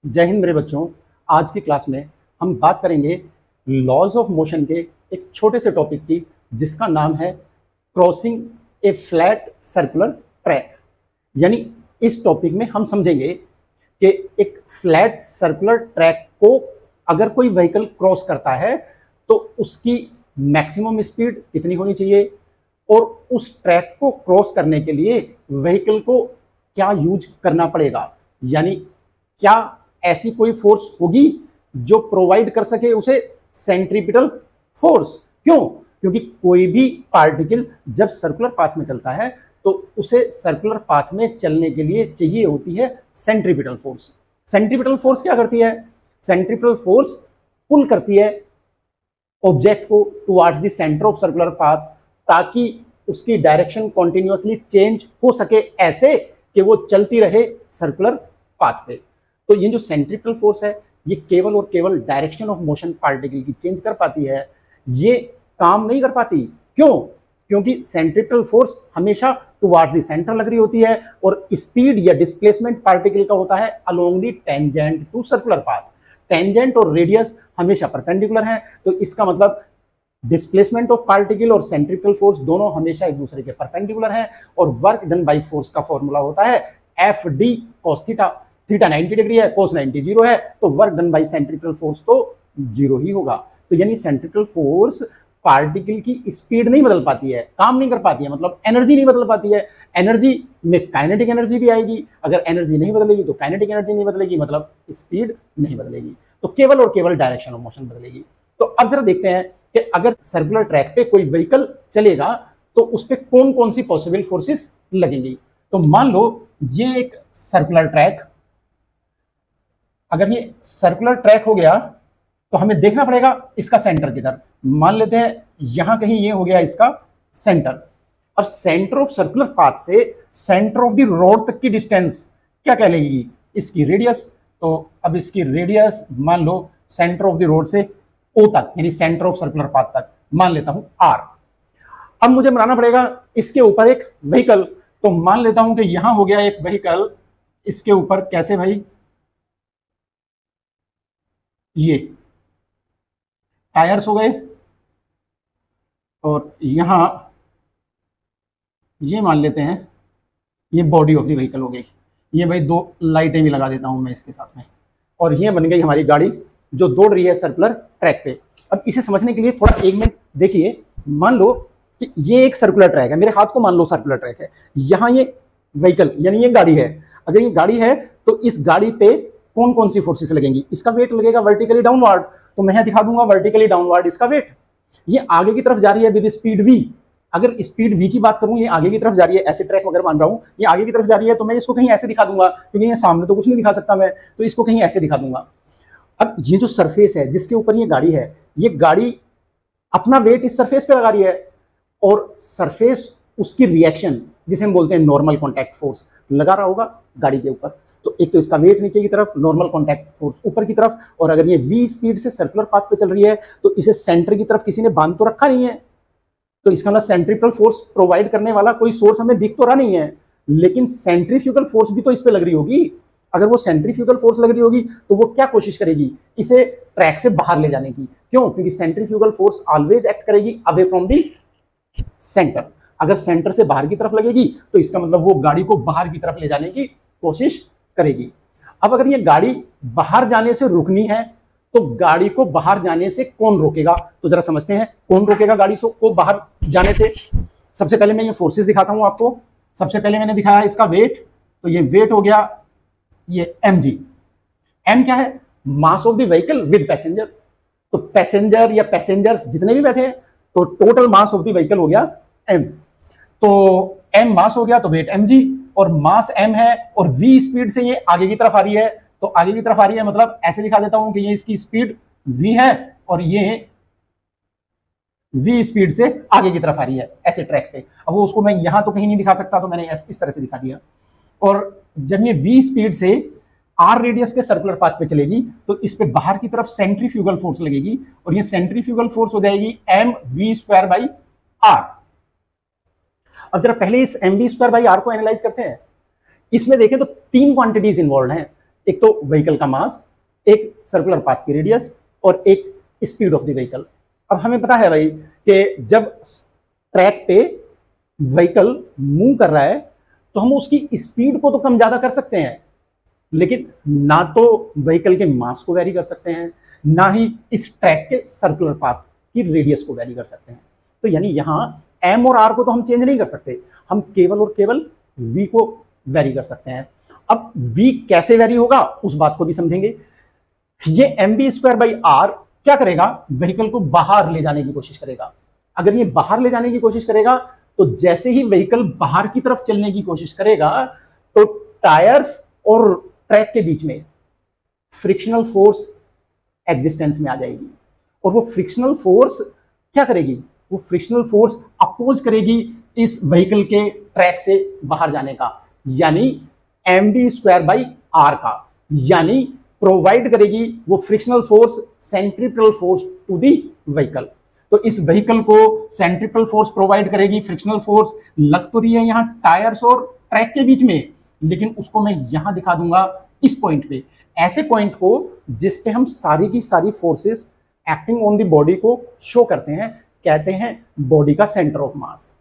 जय हिंद मेरे बच्चों। आज की क्लास में हम बात करेंगे लॉज ऑफ मोशन के एक छोटे से टॉपिक की, जिसका नाम है क्रॉसिंग ए फ्लैट सर्कुलर ट्रैक। यानी इस टॉपिक में हम समझेंगे कि एक फ्लैट सर्कुलर ट्रैक को अगर कोई व्हीकल क्रॉस करता है तो उसकी मैक्सिमम स्पीड कितनी होनी चाहिए, और उस ट्रैक को क्रॉस करने के लिए व्हीकल को क्या यूज करना पड़ेगा। यानी क्या ऐसी कोई फोर्स होगी जो प्रोवाइड कर सके उसे सेंट्रीपिटल फोर्स। क्यों? क्योंकि कोई भी पार्टिकल जब सर्कुलर पाथ में चलता है तो उसे सर्कुलर पाथ में चलने के लिए चाहिए होती है सेंट्रीपिटल फोर्स। सेंट्रीपिटल फोर्स क्या करती है? सेंट्रीपिटल फोर्स पुल करती है ऑब्जेक्ट को towards the centre of circular path, ताकि उसकी डायरेक्शन कॉन्टिन्यूअसली चेंज हो सके, ऐसे कि वो चलती रहे सर्कुलर पाथ पे। तो ये जो सेंट्रीपिटल फोर्स है ये केवल और केवल डायरेक्शन ऑफ मोशन पार्टिकल की चेंज कर पाती है, ये काम नहीं कर पाती। क्यों? क्योंकि सेंट्रीपिटल फोर्स हमेशा टुवर्ड्स द सेंटर लग रही होती है और स्पीड या डिस्प्लेसमेंट पार्टिकल का होता है along the tangent to circular path. Tangent और रेडियस हमेशा परपेंडिकुलर हैं, तो इसका मतलब डिस्प्लेसमेंट ऑफ पार्टिकल और सेंट्रीपिटल फोर्स दोनों हमेशा एक दूसरे के परपेंडिकुलर हैं। और वर्क डन बाय फोर्स का फॉर्मूला होता है F D cos theta. Theta 90 degree है, कोस 90 जीरो है, तो work done by centripetal force तो जीरो ही होगा। तो यानी सेंट्रीपिटल फोर्स पार्टिकल की स्पीड नहीं बदल पाती है, काम नहीं कर पाती है, मतलब एनर्जी नहीं बदल पाती है। एनर्जी में काइनेटिक एनर्जी भी आएगी, अगर एनर्जी नहीं बदलेगी तो काइनेटिक एनर्जी नहीं बदलेगी, मतलब स्पीड नहीं बदलेगी, तो केवल और केवल डायरेक्शन ऑफ मोशन बदलेगी। तो अब जरा देखते हैं कि अगर सर्कुलर ट्रैक पे कोई व्हीकल चलेगा तो उस पर कौन कौन सी पॉसिबल फोर्सेस लगेंगी। तो मान लो ये एक सर्कुलर ट्रैक, अगर ये सर्कुलर ट्रैक हो गया तो हमें देखना पड़ेगा इसका सेंटर किधर। मान लेते हैं यहां कहीं ये हो गया इसका सेंटर। अब सेंटर ऑफ सर्कुलर पाथ से सेंटर ऑफ द रोड तक की डिस्टेंस क्या कहलाएगी? इसकी रेडियस। तो अब इसकी रेडियस मान लो सेंटर ऑफ द रोड से ओ तक, यानी सेंटर ऑफ सर्कुलर पाथ तक मान लेता हूं आर। अब मुझे बनाना पड़ेगा इसके ऊपर एक व्हीकल। तो मान लेता हूं कि यहां हो गया एक व्हीकल, इसके ऊपर कैसे भाई, ये टायर्स हो गए, और यहां ये मान लेते हैं ये बॉडी ऑफ द व्हीकल हो गई। ये भाई दो लाइटें भी लगा देता हूं मैं इसके साथ में, और ये बन गई हमारी गाड़ी जो दौड़ रही है सर्कुलर ट्रैक पे। अब इसे समझने के लिए थोड़ा एक मिनट देखिए। मान लो कि ये एक सर्कुलर ट्रैक है, मेरे हाथ को मान लो सर्कुलर ट्रैक है, यहां ये व्हीकल यानी ये गाड़ी है। अगर ये गाड़ी है तो इस गाड़ी पे कौन कौन सी फोर्सेस लगेंगी? इसका वेट लगेगा वर्टिकली डाउनवर्ड, तो मैं दिखा दूंगा वर्टिकली डाउनवर्ड इसका वेट। ये आगे की तरफ जा रही है विद स्पीड v। अगर स्पीड v की बात करूं, ये आगे की तरफ जा रही है, ऐसे ट्रैक अगर मान रहा हूं ये आगे की तरफ जा रही है, तो मैं इसको कहीं ऐसे दिखा दूंगा, क्योंकि ये सामने तो कुछ नहीं दिखा सकता मैं, तो इसको कहीं ऐसे दिखा दूंगा। अब ये जो सरफेस है जिसके ऊपर ये गाड़ी है, ये गाड़ी अपना वेट इस सरफेस पे लगा रही है, और सरफेस उसकी रिएक्शन जिसे हम बोलते हैं नॉर्मल कॉन्टैक्ट फोर्स लगा रहा होगा गाड़ी के ऊपर। तो एक तो इसका वेट नीचे की तरफ, नॉर्मल कॉन्टैक्ट फोर्स ऊपर की तरफ, और अगर ये v स्पीड से सर्कुलर पाथ पे चल रही है तो इसे सेंटर की तरफ किसी ने बांध तो रखा नहीं है, तो इसका मतलब सेंट्रीपिटल फोर्स प्रोवाइड करने वाला कोई सोर्स हमें दिख तो रहा नहीं है, लेकिन सेंट्रीफ्यूगल फोर्स भी तो इस पे लग रही होगी। अगर वो सेंट्रीफ्यूगल फोर्स लग रही होगी तो वो क्या कोशिश करेगी? इसे ट्रैक से बाहर ले जाने की। क्यों? क्योंकि सेंट्रीफ्यूगल फोर्स ऑलवेज एक्ट करेगी अवे फ्रॉम दी सेंटर। अगर सेंटर से बाहर की तरफ लगेगी तो इसका मतलब वो गाड़ी को बाहर की तरफ ले जाने की कोशिश करेगी। अब अगर ये गाड़ी बाहर जाने से रुकनी है तो गाड़ी को बाहर जाने से कौन रोकेगा? तो जरा समझते हैं कौन रोकेगा गाड़ी को बाहर जाने से। सबसे पहले मैं ये फोर्सेस दिखाता हूं आपको। सबसे पहले मैंने दिखाया इसका वेट, तो ये वेट हो गया ये mg। m क्या है? Mass of the vehicle with passenger. तो पैसेंजर या पैसेंजर्स जितने भी बैठे हैं तो total mass of the vehicle हो गया m। तो m मास हो गया तो वेट mg, और मास m है और v स्पीड से ये आगे की तरफ आ रही है। तो आगे की तरफ आ रही है मतलब ऐसे दिखा देता हूं कि ये इसकी स्पीड v है और ये v स्पीड से आगे की तरफ आ रही है ऐसे ट्रैक पे। अब वो उसको मैं यहां तो कहीं नहीं दिखा सकता, तो मैंने इस तरह से दिखा दिया। और जब ये v स्पीड से r रेडियस के सर्कुलर पाथ पे चलेगी तो इस पे बाहर की तरफ सेंट्रीफ्यूगल फोर्स लगेगी, और ये सेंट्रीफ्यूगल फोर्स हो जाएगी mv²/r। अब जरा पहले इस mv² बाई आर को एनालाइज करते हैं। इसमें देखें तो तीन क्वांटिटीज इन्वॉल्व हैं। एक तो व्हीकल का मास, एक सर्कुलर पाथ की रेडियस और एक स्पीड ऑफ द व्हीकल। अब हमें पता है भाई कि जब ट्रैक पे व्हीकल मूव कर रहा है तो हम उसकी स्पीड को तो कम ज्यादा कर सकते हैं, लेकिन ना तो व्हीकल के मास को वेरी कर सकते हैं, ना ही इस ट्रैक के सर्कुलर पाथ की रेडियस को वेरी कर सकते हैं। तो यानी यहां एम और आर को तो हम चेंज नहीं कर सकते, हम केवल और केवल वी को वेरी कर सकते हैं। अब वी कैसे वेरी होगा उस बात को भी समझेंगे। ये M V square by R क्या करेगा, व्हीकल को बाहर ले जाने की कोशिश करेगा। अगर ये बाहर ले जाने की कोशिश करेगा तो जैसे ही व्हीकल बाहर की तरफ चलने की कोशिश करेगा तो टायर्स और ट्रैक के बीच में फ्रिक्शनल फोर्स एग्जिस्टेंस में आ जाएगी, और वो फ्रिक्शनल फोर्स क्या करेगी, वो फ्रिक्शनल फोर्स अपोज करेगी इस व्हीकल के ट्रैक से बाहर जाने का, यानी M V square by R का, यानी प्रोवाइड करेगी वो frictional force centripetal force to the vehicle. तो इस व्हीकल को सेंट्रिपेटल फोर्स प्रोवाइड करेगी, फ्रिक्शनल फोर्स लग तो रही है यहां टायर्स और ट्रैक के बीच में, लेकिन उसको मैं यहां दिखा दूंगा इस पॉइंट पे, ऐसे पॉइंट को जिस पे हम सारी की सारी forces acting on the body को शो करते हैं, कहते हैं बॉडी का सेंटर ऑफ मास।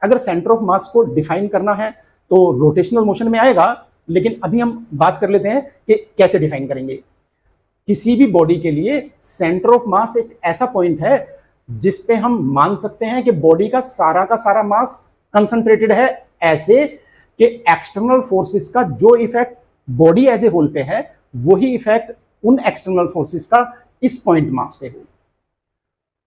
अगर सेंटर ऑफ मास को डिफाइन करना है तो रोटेशनल मोशन में आएगा, लेकिन अभी हम बात कर लेते हैं कि कैसे डिफाइन करेंगे। किसी भी बॉडी के लिए सेंटर ऑफ मास एक ऐसा पॉइंट है जिस पे हम मान सकते हैं कि बॉडी का सारा मास कंसंट्रेटेड है, ऐसे कि एक्सटर्नल फोर्सेस का जो effect body as a whole पे है वही इफेक्ट उन एक्सटर्नल फोर्सेस का इस पॉइंट मास पे हो।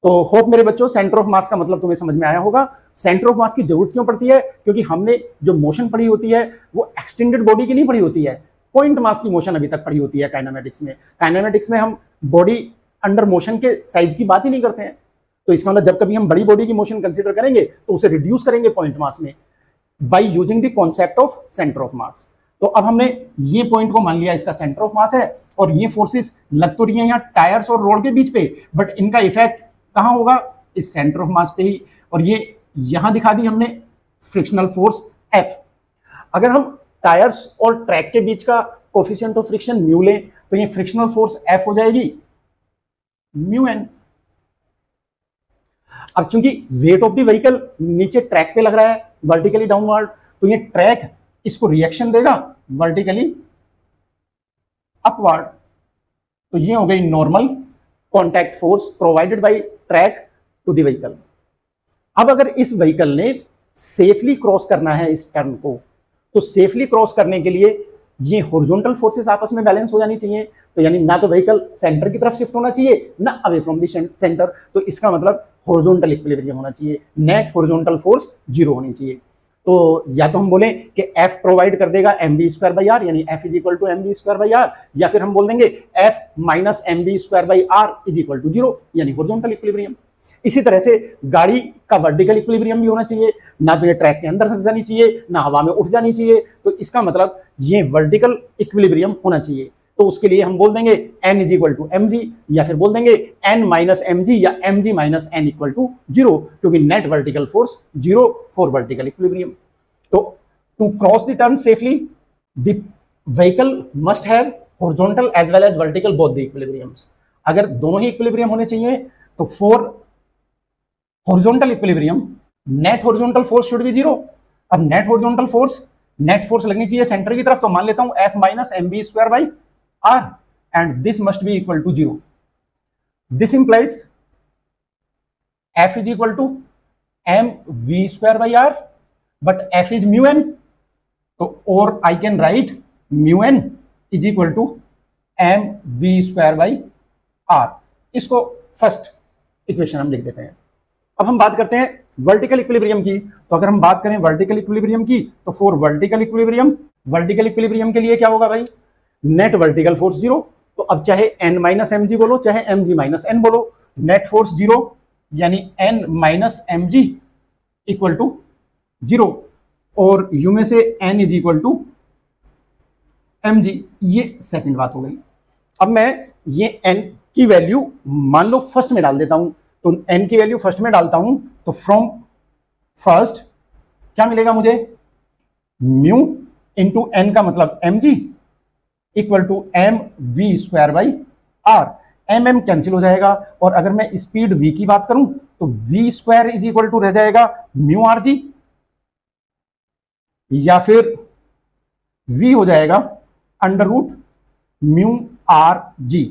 तो होप मेरे बच्चों सेंटर ऑफ मास का मतलब तुम्हें समझ में आया होगा। सेंटर ऑफ मास की जरूरत क्यों पड़ती है, क्योंकि हमने जो मोशन पढ़ी होती है वो एक्सटेंडेड बॉडी की नहीं पढ़ी होती है, पॉइंट मास की मोशन अभी तक पढ़ी होती है काइनेमेटिक्स में। काइनेमेटिक्स में हम बॉडी अंडर मोशन के साइज की बात ही नहीं करते हैं। तो इसका मतलब जब कभी हम बड़ी बॉडी की मोशन कंसीडर करेंगे तो उसे रिड्यूस करेंगे पॉइंट मास में by using the concept of centre of mass. तो अब हमने ये पॉइंट को मान लिया इसका सेंटर ऑफ मास है, और ये फोर्सेस लग तो रही है यहाँ टायर्स और रोड के बीच पे, बट इनका इफेक्ट कहां होगा, इस सेंटर ऑफ मास पे ही। और ये यहां दिखा दी हमने फ्रिक्शनल फोर्स F। अगर हम टायर्स और ट्रैक के बीच का कोफिशिएंट ऑफ फ्रिक्शन म्यू लें तो ये फ्रिक्शनल फोर्स F हो जाएगी म्यू एन। अब चूंकि वेट ऑफ द व्हीकल नीचे ट्रैक पे लग रहा है वर्टिकली डाउनवर्ड, तो ये ट्रैक इसको रिएक्शन देगा वर्टिकली अपवर्ड। तो ये हो गई normal contact force provided by track to the vehicle. अब अगर इस व्हीकल ने सेफली क्रॉस करना है इस टर्न को, तो सेफली क्रॉस करने के लिए ये हॉरिजॉन्टल फोर्सेस आपस में बैलेंस हो जानी चाहिए। तो यानी ना तो व्हीकल सेंटर की तरफ शिफ्ट होना चाहिए ना अवे फ्रॉम द सेंटर, तो इसका मतलब हॉरिजॉन्टल इक्विलिब्रियम होना चाहिए, नेट हॉरिजॉन्टल फोर्स 0 होनी चाहिए। तो या तो हम बोलें कि F प्रोवाइड कर देगा mv स्क्वायर बाई आर, यानी F is equal to mv square by R, या फिर हम बोल देंगे F minus mv square by R is equal to 0, यानी हॉरिजॉन्टल इक्विलिब्रियम। इसी तरह से गाड़ी का वर्टिकल इक्विलिब्रियम भी होना चाहिए, ना तो ये ट्रैक के अंदर फंस जानी चाहिए ना हवा में उठ जानी चाहिए। तो इसका मतलब ये वर्टिकल इक्विलिब्रियम होना चाहिए। तो उसके लिए हम बोल देंगे n is equal to mg, या फिर बोल देंगे n माइनस mg या mg minus n equal to 0, क्योंकि net vertical force 0 for vertical equilibrium. तो to cross the turn safely the vehicle must have horizontal as well as vertical both the equilibriums. अगर दोनों ही equilibrium होने चाहिए तो for horizontal equilibrium net horizontal force should be 0। अब net horizontal force, net force लगनी चाहिए centre की तरफ, तो मान लेता हूं F minus mv square by R, and this must be equal to 0. This implies F is equal to mv square by R, but F is mu n. So, or I can write mu n is equal to mv square by R. इसको first equation हम लिख देते हैं। अब हम बात करते हैं वर्टिकल इक्विलिब्रियम की। तो अगर हम बात करें वर्टिकल इक्विलिब्रियम की, तो फॉर वर्टिकल इक्विलिब्रियम के लिए क्या होगा भाई, नेट वर्टिकल फोर्स 0। तो अब चाहे n माइनस mg बोलो चाहे mg माइनस n बोलो, नेट फोर्स 0 यानी n minus mg equal to 0, और u में से n is equal to mg। ये सेकंड बात हो गई। अब मैं ये n की वैल्यू मान लो फर्स्ट में डाल देता हूं, तो n की वैल्यू फर्स्ट में डालता हूं तो फ्रॉम फर्स्ट क्या मिलेगा मुझे, म्यू इंटू n का मतलब mg equal to M V square by R. M M cancel हो जाएगा, और अगर मैं स्पीड v की बात करूं तो v square is equal to रह जाएगा म्यू आर जी, या फिर v हो जाएगा under root mu R G.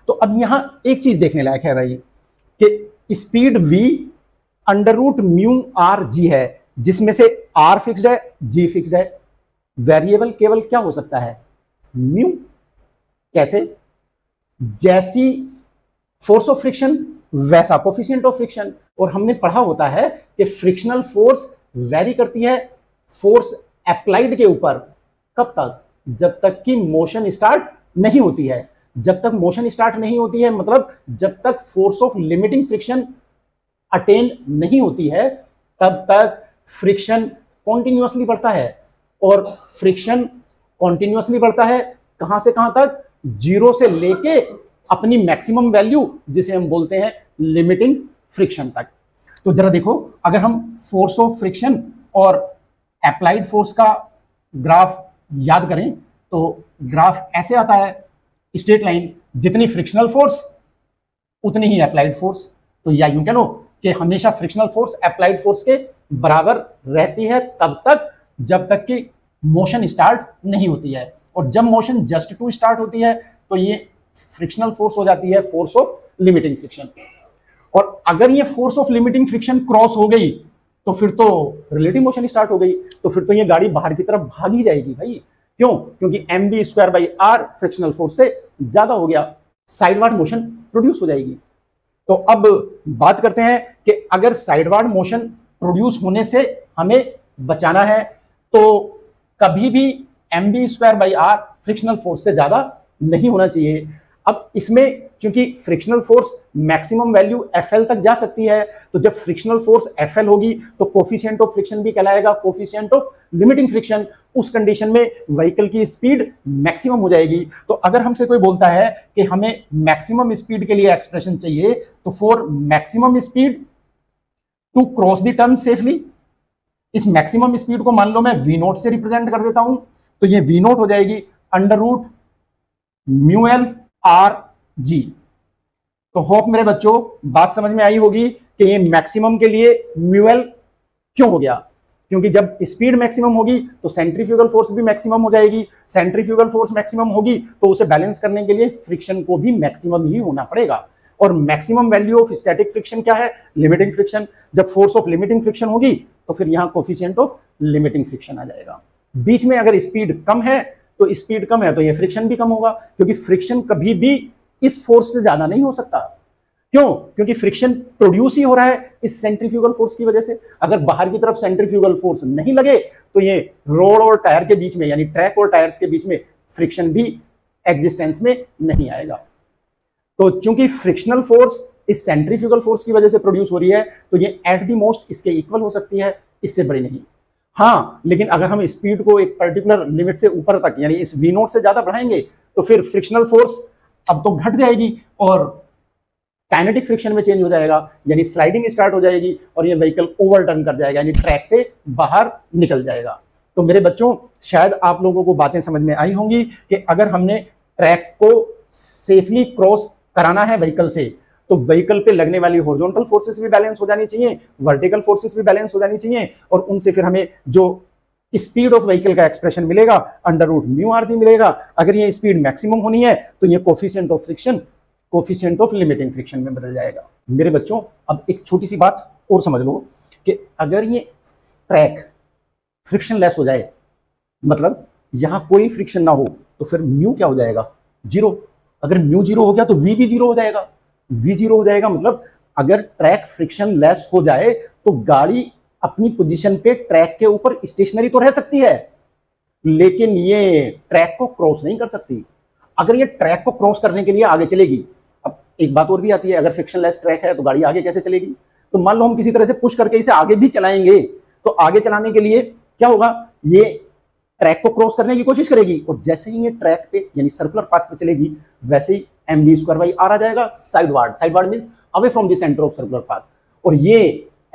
तो अब यहां एक चीज देखने लायक है भाई कि speed v under root mu R G है, जिसमें से r फिक्स्ड है, g फिक्स्ड है। वेरिएबल केवल क्या हो सकता है? म्यू। कैसे? जैसी फोर्स ऑफ फ्रिक्शन वैसा कोफिशिएंट ऑफ फ्रिक्शन। और हमने पढ़ा होता है कि फ्रिक्शनल फोर्स वेरी करती है फोर्स अप्लाइड के ऊपर। कब तक? जब तक कि मोशन स्टार्ट नहीं होती है। जब तक मोशन स्टार्ट नहीं होती है मतलब जब तक force of limiting friction attain नहीं होती है, तब तक फ्रिक्शन कॉन्टिन्यूअसली बढ़ता है। और फ्रिक्शन कॉन्टिन्यूअसली बढ़ता है कहां से कहां तक? जीरो से लेके अपनी मैक्सिमम वैल्यू जिसे हम बोलते हैं लिमिटिंग फ्रिक्शन तक। तो जरा देखो, अगर हम फोर्स ऑफ फ्रिक्शन और अप्लाइड फोर्स का ग्राफ याद करें तो ग्राफ ऐसे आता है, स्ट्रेट लाइन, जितनी फ्रिक्शनल फोर्स उतनी ही अप्लाइड फोर्स। तो या यूं कह लो कि हमेशा फ्रिक्शनल फोर्स अप्लाइड फोर्स के बराबर रहती है तब तक जब तक कि मोशन स्टार्ट नहीं होती है। और जब मोशन जस्ट टू स्टार्ट होती है तो ये फ्रिक्शनल फोर्स हो जाती है फोर्स ऑफ लिमिटिंग फ्रिक्शन। और अगर ये force of limiting friction cross हो गई तो फिर तो रिलेटिव मोशन स्टार्ट हो गई, तो फिर तो ये गाड़ी बाहर की तरफ भाग ही जाएगी भाई। क्यों? क्योंकि M B square by R frictional force से ज्यादा हो गया, साइडवार्ड मोशन प्रोड्यूस हो जाएगी। तो अब बात करते हैं कि अगर साइडवार्ड मोशन प्रोड्यूस होने से हमें बचाना है तो कभी भी M B square by R frictional force से ज्यादा नहीं होना चाहिए। अब इसमें चूंकि frictional force maximum value FL तक जा सकती है, तो जब फ्रिक्शनल फोर्स एफएल होगी तो कोफिशिएंट ऑफ फ्रिक्शन भी कहलाएगा कोफिशिएंट ऑफ लिमिटिंग फ्रिक्शन। उस कंडीशन में व्हीकल की स्पीड मैक्सिमम हो जाएगी। तो अगर हमसे कोई बोलता है कि हमें मैक्सिमम स्पीड के लिए एक्सप्रेशन चाहिए, तो for maximum speed to cross the turn safely, इस मैक्सिमम स्पीड को मान लो मैं वी नोट से रिप्रेजेंट कर देता हूं, तो ये वी नोट हो जाएगी under root mu L R G. तो होप मेरे बच्चों बात समझ में आई होगी कि ये मैक्सिमम के लिए म्यू एल क्यों हो गया। क्योंकि जब स्पीड मैक्सिमम होगी तो सेंट्रीफ्यूगल फोर्स भी मैक्सिमम हो जाएगी। सेंट्रीफ्यूगल फोर्स मैक्सिमम होगी तो उसे बैलेंस करने के लिए फ्रिक्शन को भी मैक्सिमम ही होना पड़ेगा। और maximum value of static friction क्या है? Limiting friction. जब फोर्स ऑफ लिमिटिंग फ्रिक्शन होगी तो फिर यहां कोफिशिएंट ऑफ लिमिटिंग फ्रिक्शन आ जाएगा। बीच में अगर स्पीड कम है तो स्पीड कम है तो ये फ्रिक्शन भी कम होगा, क्योंकि फ्रिक्शन कभी भी इस फोर्स से ज्यादा नहीं हो सकता। क्यों? क्योंकि फ्रिक्शन प्रोड्यूस ही हो रहा है इस सेंट्रीफ्यूगल फोर्स की वजह से। अगर बाहर की तरफ सेंट्रीफ्यूगल फोर्स नहीं लगे तो ये रोड और टायर के बीच में, यानी ट्रैक और टायर्स के बीच में फ्रिक्शन भी एग्जिस्टेंस में नहीं आएगा। तो चूंकि फ्रिक्शनल फोर्स इस सेंट्रीफ्यूगल फोर्स की वजह से प्रोड्यूस हो रही है तो ये एट द मोस्ट इसके इक्वल हो सकती है, इससे बड़ी नहीं। हाँ, लेकिन अगर हम स्पीड को एक पर्टिकुलर लिमिट से ऊपर तक यानी इस वी नोट से ज्यादा बढ़ाएंगे तो फिर फ्रिक्शनल फोर्स अब तो घट जाएगी और काइनेटिक फ्रिक्शन में चेंज हो जाएगा, यानी स्लाइडिंग स्टार्ट हो जाएगी और ये व्हीकल ओवरटर्न कर जाएगा, यानी ट्रैक से बाहर निकल जाएगा। तो मेरे बच्चों शायद आप लोगों को बातें समझ में आई होंगी कि अगर हमने ट्रैक को सेफली क्रॉस कराना है व्हीकल से तो व्हीकल पे लगने वाली हॉरिजॉन्टल फोर्सेस भी बैलेंस हो जानी चाहिए, वर्टिकल फोर्सेस भी बैलेंस हो जानी चाहिए, और उनसे फिर हमें जो स्पीड ऑफ व्हीकल का एक्सप्रेशन मिलेगा under root mu R G मिलेगा। अगर ये स्पीड मैक्सिमम होनी है तो ये coefficient of friction coefficient of limiting friction में बदल जाएगा। मेरे बच्चों अब एक छोटी सी बात और समझ लो कि अगर ये ट्रैक फ्रिक्शन लेस हो जाए, मतलब यहां कोई फ्रिक्शन ना हो, तो फिर म्यू क्या हो जाएगा? जीरो। अगर म्यू जीरो हो गया तो वी भी जीरो हो जाएगा। वी जीरो हो जाएगा मतलब अगर ट्रैक फ्रिक्शन लेस हो जाए तो गाड़ी अपनी पोजीशन पे ट्रैक के ऊपर स्टेशनरी तो रह सकती है, लेकिन ये ट्रैक को क्रॉस नहीं कर सकती। अगर ये ट्रैक को क्रॉस करने के लिए आगे चलेगी, अब एक बात और भी आती है, अगर फ्रिक्शन लेस ट्रैक है तो गाड़ी आगे कैसे चलेगी? तो मान लो हम किसी तरह से पुश करके इसे आगे भी चलाएंगे, तो आगे चलाने के लिए क्या होगा? ये ट्रैक को क्रॉस करने की कोशिश करेगी और जैसे ही ये ट्रैक पे यानी सर्कुलर पाथ पे चलेगी वैसे ही M B square by R आ जाएगा sideward. Sideward means away from the centre of circular path. और ये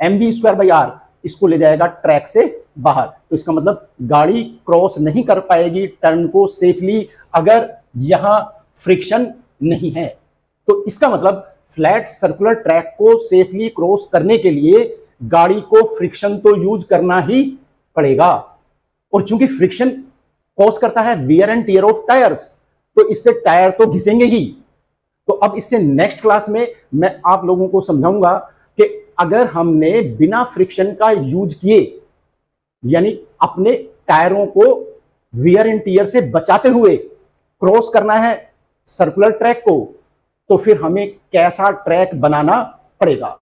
M B square by R इसको ले जाएगा ट्रैक से बाहर। तो इसका मतलब गाड़ी क्रॉस नहीं कर पाएगी टर्न को सेफली अगर यहां फ्रिक्शन नहीं है। तो इसका मतलब फ्लैट सर्कुलर ट्रैक को सेफली क्रॉस करने के लिए गाड़ी को फ्रिक्शन तो यूज करना ही पड़ेगा। और चूंकि फ्रिक्शन कॉज करता है wear and tear of tyres, तो इससे टायर तो घिसेंगे ही। तो अब इससे नेक्स्ट क्लास में मैं आप लोगों को समझाऊंगा कि अगर हमने बिना फ्रिक्शन का यूज किए, यानी अपने टायरों को वियर एंड टियर से बचाते हुए क्रॉस करना है सर्कुलर ट्रैक को, तो फिर हमें कैसा ट्रैक बनाना पड़ेगा।